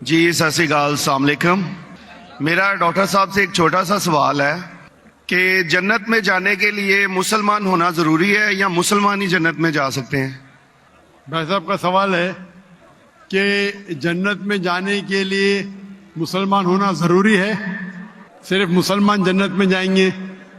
جی ست شری اکال، السلام علیکم۔ میرا ڈاکٹر صاحب سے ایک چھوٹا سا سوال ہے کہ جنت میں جانے کے لیے مسلمان ہونا ضروری ہے یا مسلمان ہی جنت میں جا سکتے ہیں؟ بھائی صاحب کا سوال ہے کہ جنت میں جانے کے لیے مسلمان ہونا ضروری ہے؟ صرف مسلمان جنت میں جائیں گے؟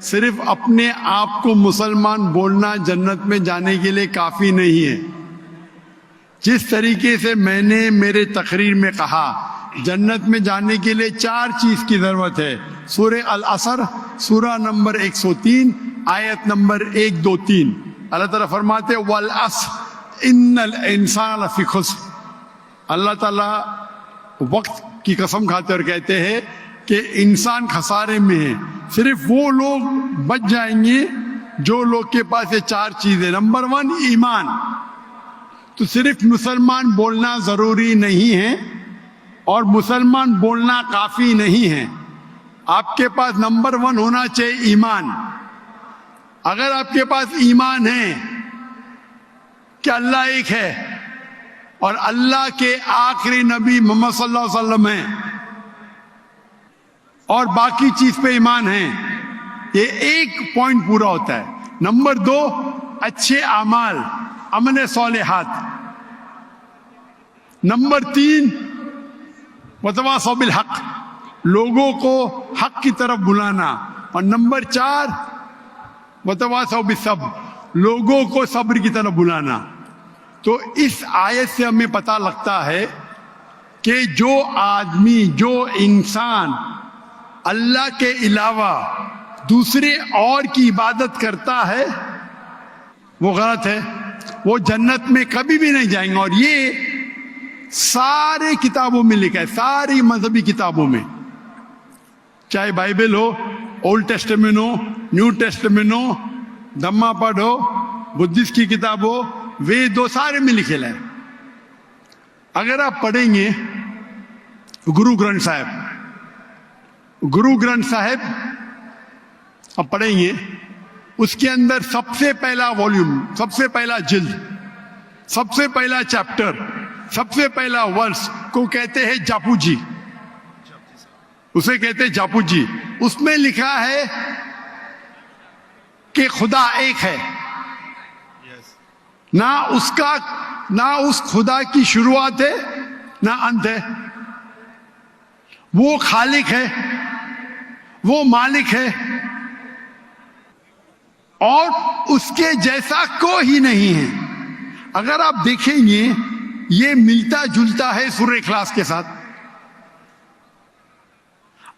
صرف اپنے آپ کو مسلمان بولنا جنت میں جانے کے لیے کافی نہیں ہے۔ جس طریقے سے میں نے میرے تقریر میں کہا جنت میں جانے کے لیے 4 چیز کی ضرورت ہے۔ سورہ العصر سورہ نمبر 103 آیت نمبر 1 2 3 اللہ تعالیٰ فرماتے والعصر ان الانسان لفی خسر۔ اللہ تعالیٰ وقت کی قسم کھاتے اور کہتے ہیں کہ انسان خسارے میں ہے۔ صرف وہ لوگ بچ جائیں گے جو لوگ کے پاس یہ 4 چیزیں۔ نمبر 1 ایمان۔ تو صرف مسلمان بولنا ضروری نہیں ہے اور مسلمان بولنا کافی نہیں ہے۔ آپ کے پاس نمبر 1 ہونا چاہیے ایمان۔ اگر آپ کے پاس ایمان ہے کہ اللہ ایک ہے اور اللہ کے آخری نبی محمد صلی اللہ علیہ وسلم ہیں اور باقی چیز پہ ایمان ہے، یہ ایک پوائنٹ پورا ہوتا ہے۔ نمبر 2 اچھے اعمال، عمل صالحات۔ نمبر 3 وتواصوا بالحق، لوگوں کو حق کی طرف بلانا۔ اور نمبر 4 وتواصوا بالصبر، لوگوں کو صبر کی طرف بلانا۔ تو اس آیت سے ہمیں پتہ لگتا ہے کہ جو آدمی، جو انسان اللہ کے علاوہ دوسرے اور کی عبادت کرتا ہے وہ غلط ہے، وہ جنت میں کبھی بھی نہیں جائیں گے۔ اور یہ سارے کتابوں میں لکھا ہے، ساری مذہبی کتابوں میں، چاہے بائبل ہو، اولڈ ٹیسٹمنٹ ہو، نیو ٹیسٹمنٹ ہو، دھما پڑھ ہو، بدھسٹ کی کتاب ہو، وید ہو، سارے میں لکھے ہے۔ اگر آپ پڑھیں گے گرو گرنتھ صاحب آپ پڑھیں گے، اس کے اندر سب سے پہلا والیوم، سب سے پہلا جلد، سب سے پہلا چیپٹر، سب سے پہلا ورس کو کہتے ہیں جاپو جی، اسے کہتے ہیں جاپو جی۔ اس میں لکھا ہے کہ خدا ایک ہے، نہ اس خدا کی شروعات ہے نہ انت ہے۔ وہ خالق ہے، وہ مالک ہے اور اس کے جیسا کوئی ہی نہیں ہے۔ اگر آپ دیکھیں گے یہ ملتا جلتا ہے سورہ اخلاص کے ساتھ۔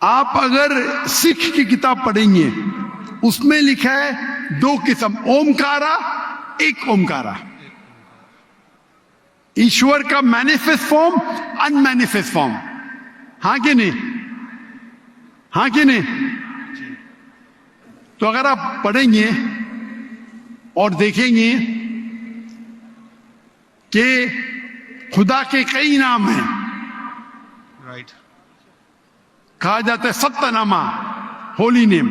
آپ اگر سکھ کی کتاب پڑھیں گے اس میں لکھا ہے 2 قسم، اومکارا، ایک اومکارا، ایشور کا مینیفیسٹ فارم، ان مینیفیسٹ فارم۔ ہاں کہ نہیں؟ ہاں کہ نہیں؟ تو اگر آپ پڑھیں گے اور دیکھیں گے کہ خدا کے کئی نام ہیں، کہا جاتا ہے ستہ نامہ، ہولی نیم،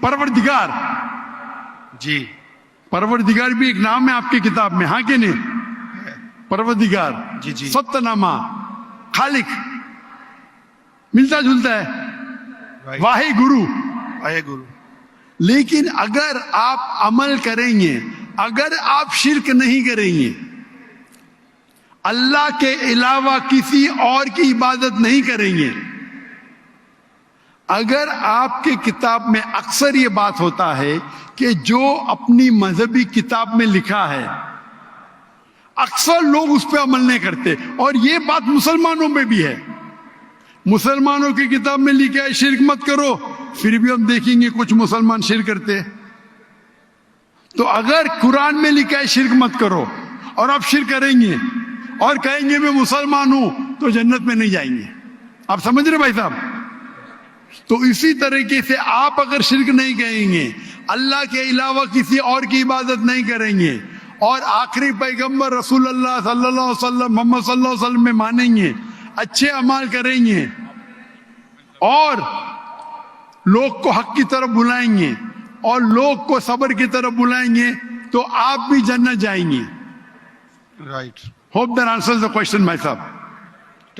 پروردگار۔ جی پروردگار بھی ایک نام ہے آپ کی کتاب میں، ہاں کہ نہیں؟ پروردگار، جی ستہ نامہ، خالق، ملتا جلتا ہے، واہے گرو۔ لیکن اگر آپ عمل کریں گے، اگر آپ شرک نہیں کریں گے، اللہ کے علاوہ کسی اور کی عبادت نہیں کریں گے، اگر آپ کے کتاب میں اکثر یہ بات ہوتا ہے کہ جو اپنی مذہبی کتاب میں لکھا ہے اکثر لوگ اس پہ عمل نہیں کرتے، اور یہ بات مسلمانوں میں بھی ہے۔ مسلمانوں کی کتاب میں لکھا ہے شرک مت کرو، پھر بھی ہم دیکھیں گے کچھ مسلمان شرک کرتے۔ تو اگر قرآن میں لکھا ہے شرک مت کرو اور آپ شرک کریں گے اور کہیں گے میں مسلمان ہوں تو جنت میں نہیں جائیں گے۔ آپ سمجھ رہے بھائی صاحب؟ تو اسی طریقے سے آپ اگر شرک نہیں کہیں گے، اللہ کے علاوہ کسی اور کی عبادت نہیں کریں گے اور آخری پیغمبر رسول اللہ صلی اللہ علیہ وسلم، محمد صلی اللہ علیہ وسلم میں مانیں گے، اچھے اعمال کریں گے اور لوگ کو حق کی طرف بلائیں گے اور لوگ کو صبر کی طرف بلائیں گے تو آپ بھی جنت جائیں گے۔ Right. Hope that answers the question my صاحب۔